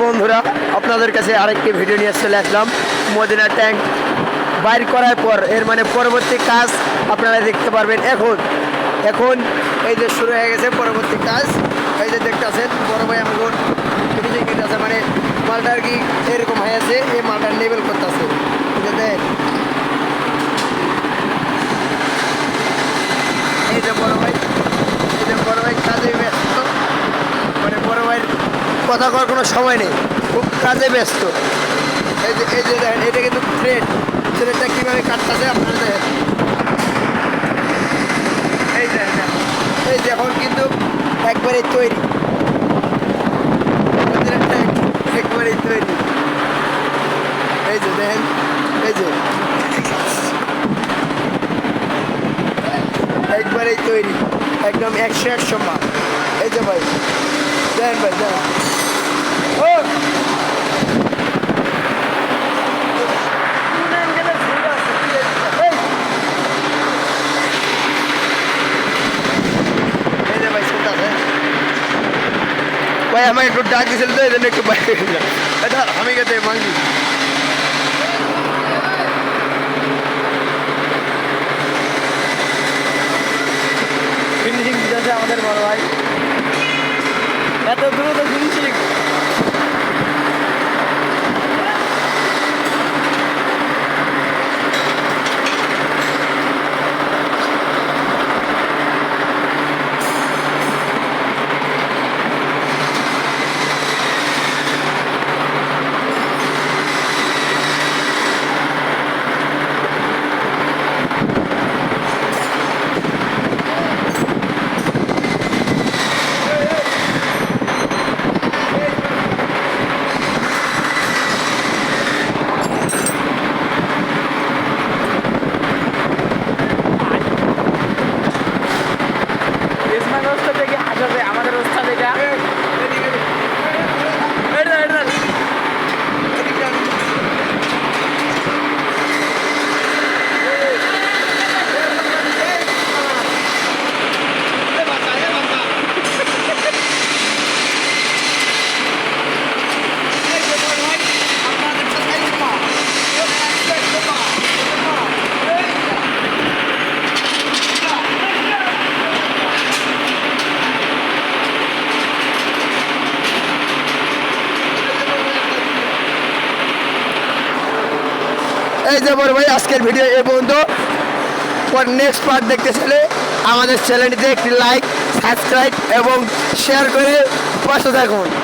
বন্ধুরা, আপনাদের কাছে আরেকটি ভিডিও নিয়ে চলে আসলাম। মদিনা ট্যাঙ্ক বাইর করার পর এর মানে পরবর্তী কাজ আপনারা দেখতে পারবেন। এখন এই যে শুরু হয়ে গেছে পরবর্তী কাজ। এই যে দেখতেছেন বড় ভাই আমার ফিনিশিং আছে, মানে মালটা আর কি এরকম হয়ে আছে, এই মালটা লেবেল করতেছে। এই যে বড় ভাই কাজে ব্যস্ত, মানে বড় ভাইয়ের কথা করার কোনো সময় নেই, খুব কাজে ব্যস্ত। এই যে দেখেন, এটা কিন্তু থ্রেডটা কীভাবে কাটতেছে আপনারা দেখেন। এই যে এখন কিন্তু একবারেই তৈরি, একবারেই তৈরি। এই যে দেখেন, এই যে একবারেই তৈরি, একদম 100 মাল। এই যে ভাই দেখেন, ভাই দেখেন, ও ভাই আমাকে একটু ডাক দিয়েছিল তো, এই জন্য একটু বাইরে গেছিলাম। এটা আমি গেতে মাংস ফিনিশিং দিতেছে আমাদের বড় ভাই, এত দ্রুত ফিনিশিং। আমাদের ওস্তাদ এটা এই যে বড় ভাই, আজকের ভিডিও এই পর্যন্ত। নেক্সট পার্ট দেখতে চাইলে আমাদের চ্যানেলটিতে একটি লাইক, সাবস্ক্রাইব এবং শেয়ার করে পাশে থাকুন।